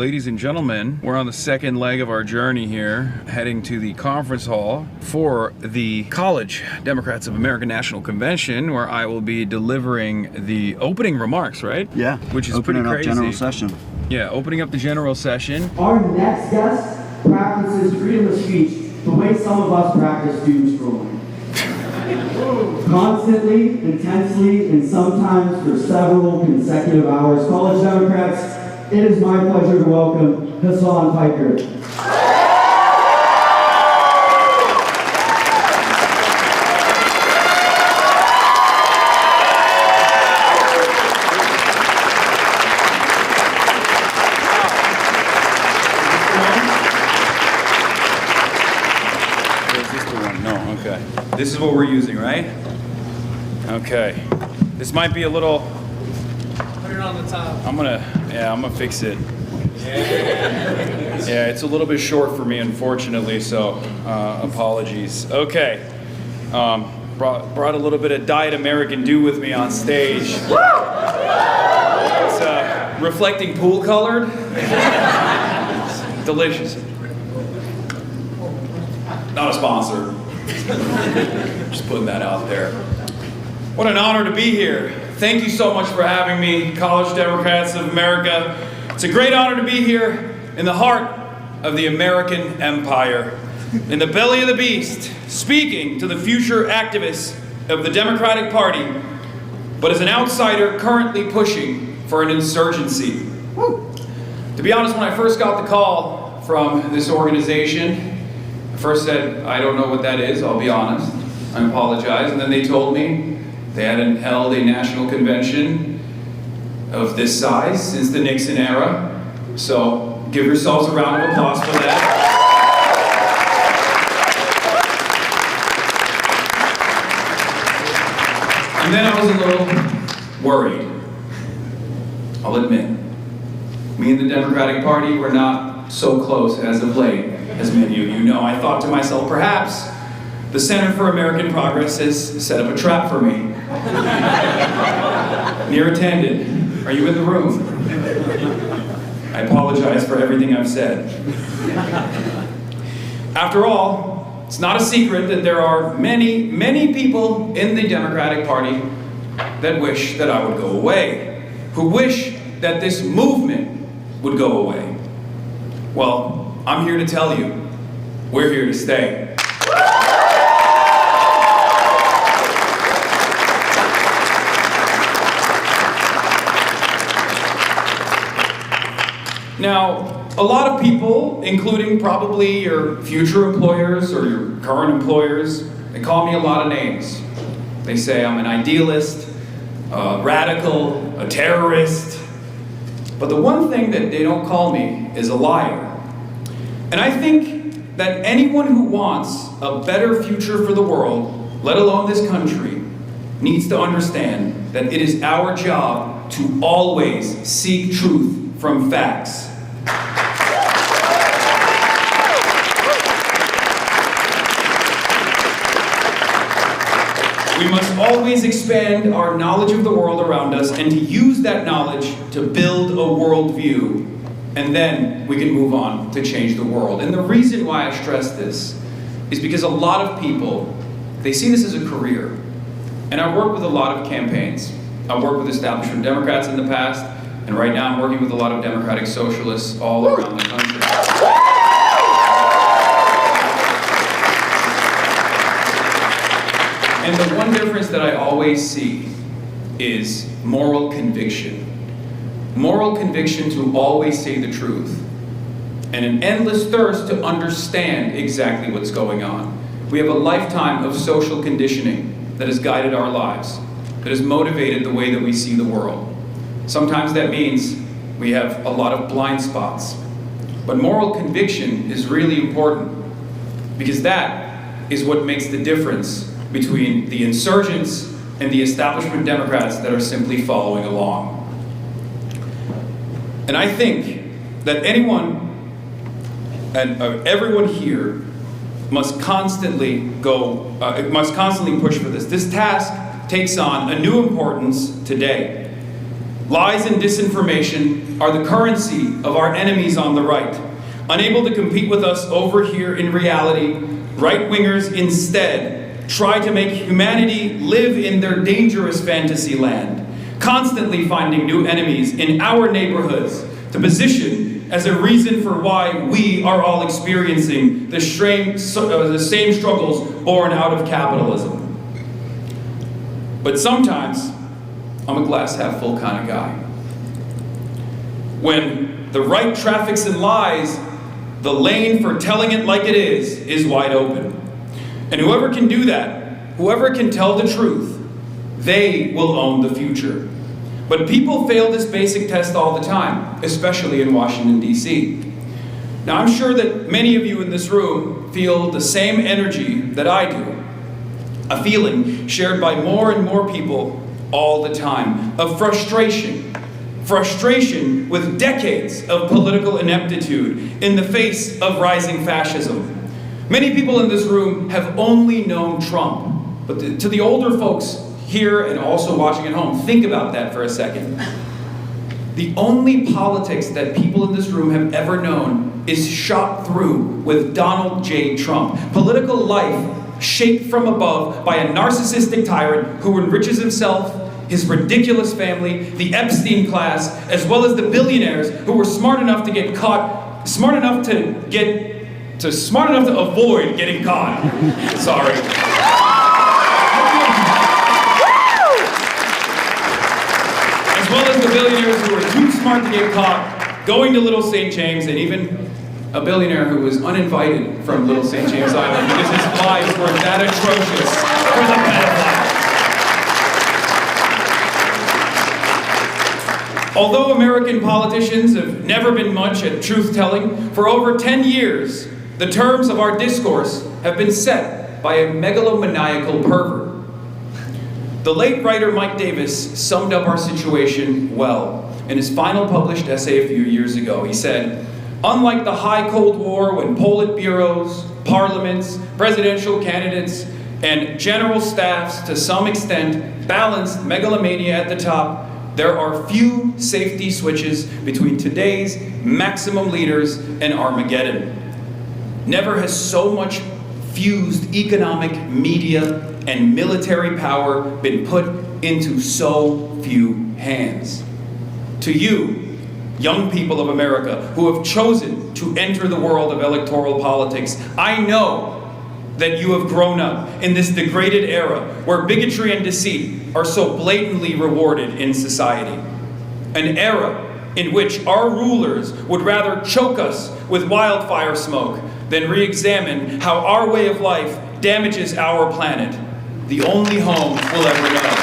Ladies and gentlemen, we're on the second leg of our journey here, heading to the conference hall for the College Democrats of America National Convention, where I will be delivering the opening remarks, right? Yeah, which is opening pretty crazy. Up general session. Yeah, opening up the general session. Our next guest practices freedom of speech the way some of us practice doom scrolling. Constantly, intensely, and sometimes for several consecutive hours. College Democrats, it is my pleasure to welcome Hasan Piker. Is this the one? No, okay. This is what we're using, right? Okay. This might be a little... Put it on the top. I'm gonna fix it. Yeah, it's a little bit short for me, unfortunately, so apologies. Okay, brought a little bit of Diet American Dew with me on stage. It's reflecting pool colored. Delicious. Not a sponsor. Just putting that out there. What an honor to be here. Thank you so much for having me, College Democrats of America. It's a great honor to be here in the heart of the American empire, in the belly of the beast, speaking to the future activists of the Democratic Party, but as an outsider currently pushing for an insurgency. To be honest, when I first got the call from this organization, I first said, I don't know what that is, I'll be honest. I apologize. And then they told me they hadn't held a national convention of this size since the Nixon era. So give yourselves a round of applause for that. And then I was a little worried, I'll admit. Me and the Democratic Party were not so close as of late, as many of you know. I thought to myself, perhaps the Center for American Progress has set up a trap for me. Near attended, are you in the room? I apologize for everything I've said. After all, it's not a secret that there are many, many people in the Democratic Party that wish that I would go away, who wish that this movement would go away. Well, I'm here to tell you, we're here to stay. Now, a lot of people, including probably your future employers or your current employers, they call me a lot of names. They say I'm an idealist, a radical, a terrorist. But the one thing that they don't call me is a liar. And I think that anyone who wants a better future for the world, let alone this country, needs to understand that it is our job to always seek truth from facts. We must always expand our knowledge of the world around us and to use that knowledge to build a worldview, and then we can move on to change the world. And the reason why I stress this is because a lot of people, they see this as a career. And I work with a lot of campaigns. I've worked with establishment Democrats in the past, and right now I'm working with a lot of democratic socialists all around the country. And the one difference that I always see is moral conviction. Moral conviction to always say the truth. And an endless thirst to understand exactly what's going on. We have a lifetime of social conditioning that has guided our lives, that has motivated the way that we see the world. Sometimes that means we have a lot of blind spots. But moral conviction is really important, because that is what makes the difference between the insurgents and the establishment Democrats that are simply following along. And I think that anyone and everyone here must constantly push for this. This task takes on a new importance today. Lies and disinformation are the currency of our enemies on the right. Unable to compete with us over here in reality, right-wingers instead try to make humanity live in their dangerous fantasy land, constantly finding new enemies in our neighborhoods to position as a reason for why we are all experiencing the same struggles born out of capitalism. But sometimes, I'm a glass half full kind of guy. When the right traffics in lies, the lane for telling it like it is wide open. And whoever can do that, whoever can tell the truth, they will own the future. But people fail this basic test all the time, especially in Washington, D.C. Now, I'm sure that many of you in this room feel the same energy that I do. A feeling shared by more and more people all the time of frustration. Frustration with decades of political ineptitude in the face of rising fascism. Many people in this room have only known Trump. But to the older folks here and also watching at home, think about that for a second. The only politics that people in this room have ever known is shot through with Donald J. Trump. Political life shaped from above by a narcissistic tyrant who enriches himself, his ridiculous family, the Epstein class, as well as the billionaires who were smart enough to get caught, smart enough to avoid getting caught. Sorry. As well as the billionaires who were too smart to get caught, going to Little St. James, and even a billionaire who was uninvited from Little St. James Island because his lives were that atrocious for the pedophiles. Although American politicians have never been much at truth-telling, for over 10 years, the terms of our discourse have been set by a megalomaniacal pervert. The late writer Mike Davis summed up our situation well in his final published essay a few years ago. He said, "Unlike the high Cold War when Politburos, parliaments, presidential candidates, and general staffs to some extent balanced megalomania at the top, there are few safety switches between today's maximum leaders and Armageddon. Never has so much fused economic, media, and military power been put into so few hands. To you, young people of America who have chosen to enter the world of electoral politics, I know that you have grown up in this degraded era where bigotry and deceit are so blatantly rewarded in society. An era in which our rulers would rather choke us with wildfire smoke than re-examine how our way of life damages our planet, the only home we'll ever know.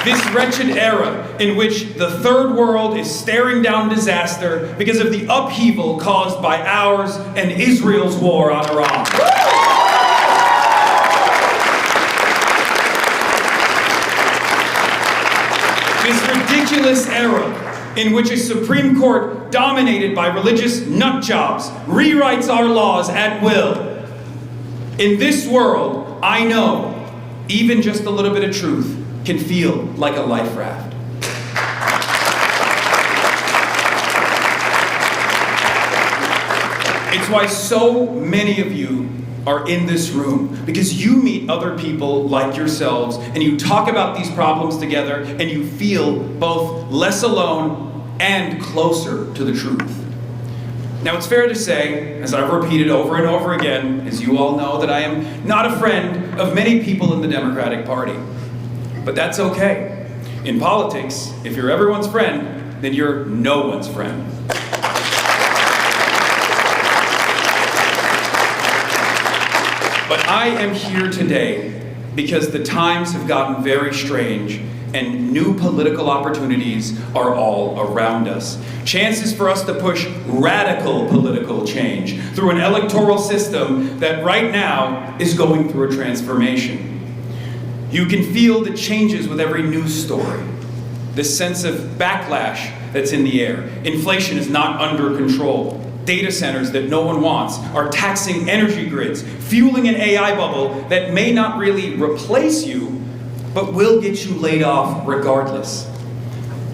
This wretched era in which the third world is staring down disaster because of the upheaval caused by ours and Israel's war on Iran. This ridiculous era in which a Supreme Court dominated by religious nutjobs rewrites our laws at will. In this world, I know even just a little bit of truth can feel like a life raft. It's why so many of you are in this room, because you meet other people like yourselves and you talk about these problems together and you feel both less alone and closer to the truth. Now, it's fair to say, as I've repeated over and over again, as you all know, that I am not a friend of many people in the Democratic Party. But that's okay. In politics, if you're everyone's friend, then you're no one's friend. But I am here today because the times have gotten very strange and new political opportunities are all around us. Chances for us to push radical political change through an electoral system that right now is going through a transformation. You can feel the changes with every news story. This sense of backlash that's in the air. Inflation is not under control. data centers that no one wants, are taxing energy grids, fueling an AI bubble that may not really replace you, but will get you laid off regardless.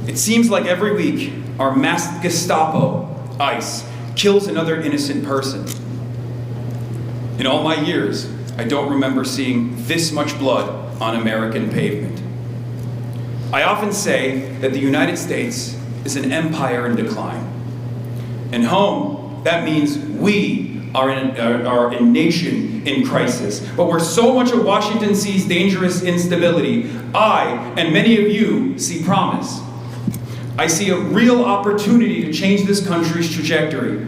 It seems like every week, our masked Gestapo, ICE, kills another innocent person. In all my years, I don't remember seeing this much blood on American pavement. I often say that the United States is an empire in decline. And home, that means we are a nation in crisis. But where so much of Washington sees dangerous instability, I and many of you see promise. I see a real opportunity to change this country's trajectory,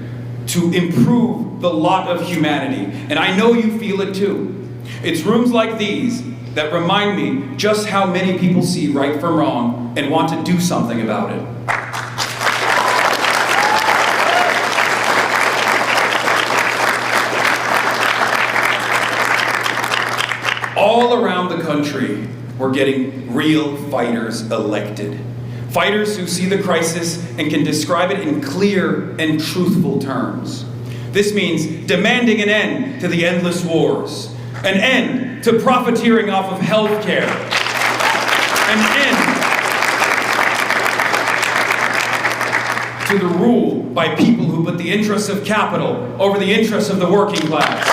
to improve the lot of humanity. And I know you feel it too. It's rooms like these that remind me just how many people see right from wrong and want to do something about it. All around the country, we're getting real fighters elected. Fighters who see the crisis and can describe it in clear and truthful terms. This means demanding an end to the endless wars, an end to profiteering off of health care, an end to the rule by people who put the interests of capital over the interests of the working class.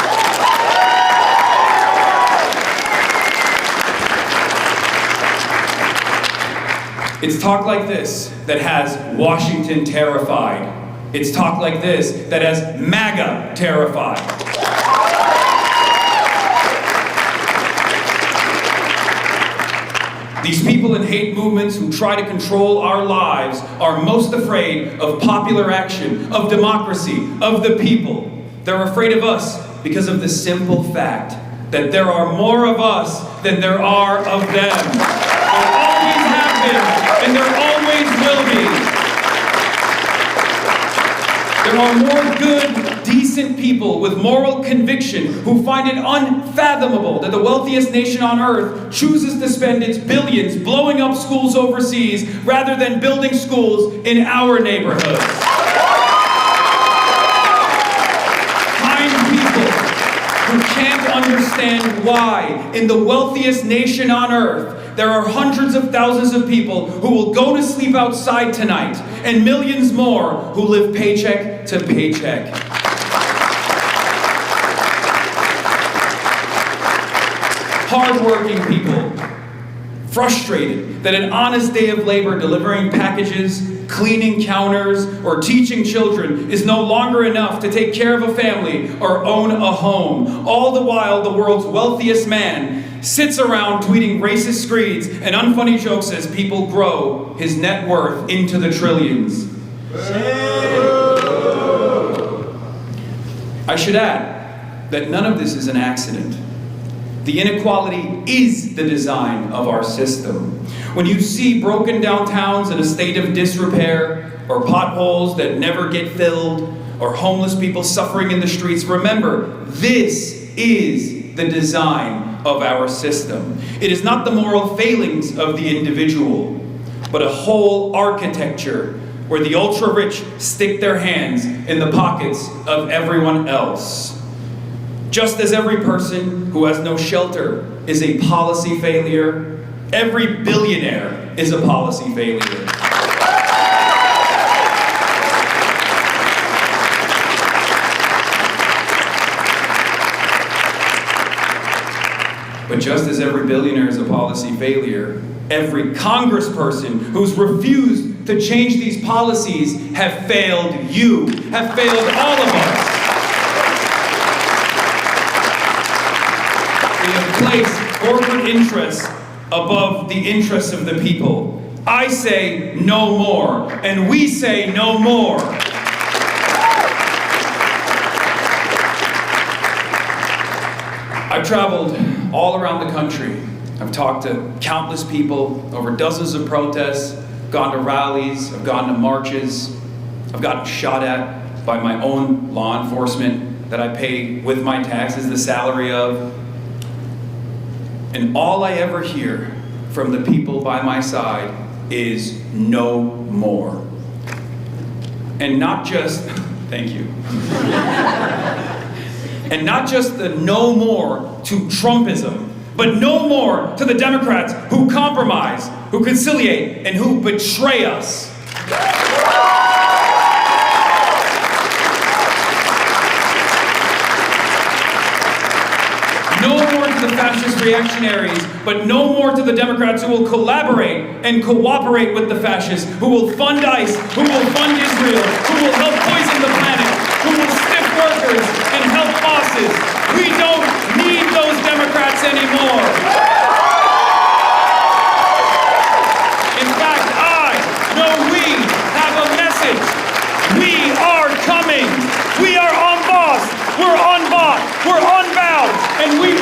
It's talk like this that has Washington terrified. It's talk like this that has MAGA terrified. These people in hate movements who try to control our lives are most afraid of popular action, of democracy, of the people. They're afraid of us because of the simple fact that there are more of us than there are of them. There always have been, and there always will be. There are more good, decent people with moral conviction who find it unfathomable that the wealthiest nation on earth chooses to spend its billions blowing up schools overseas rather than building schools in our neighborhoods. Kind people who can't understand why, in the wealthiest nation on earth, there are hundreds of thousands of people who will go to sleep outside tonight, and millions more who live paycheck to paycheck. Hardworking people, frustrated that an honest day of labor delivering packages, cleaning counters, or teaching children is no longer enough to take care of a family or own a home. All the while, the world's wealthiest man sits around tweeting racist screeds and unfunny jokes as people grow his net worth into the trillions. I should add that none of this is an accident. The inequality is the design of our system. When you see broken downtowns in a state of disrepair, or potholes that never get filled, or homeless people suffering in the streets, remember, this is the design of our system. It is not the moral failings of the individual, but a whole architecture where the ultra-rich stick their hands in the pockets of everyone else. Just as every person who has no shelter is a policy failure, every billionaire is a policy failure. But just as every billionaire is a policy failure, every congressperson who's refused to change these policies have failed you, have failed all of us. We have placed corporate interests above the interests of the people. I say no more, and we say no more. I've traveled all around the country. I've talked to countless people over dozens of protests, gone to rallies, I've gone to marches, I've gotten shot at by my own law enforcement that I pay with my taxes the salary of. And all I ever hear from the people by my side is no more. And not just Thank you. And not just the no more to Trumpism, but no more to the Democrats who compromise, who conciliate, and who betray us. No more to the fascist reactionaries, but no more to the Democrats who will collaborate and cooperate with the fascists, who will fund ICE, who will fund Israel, who will help poison the planet, who will stiff workers and help bosses. We don't need those Democrats anymore. In fact, we have a message. We are coming. We are on boss. We're on bot. We're on bound. And we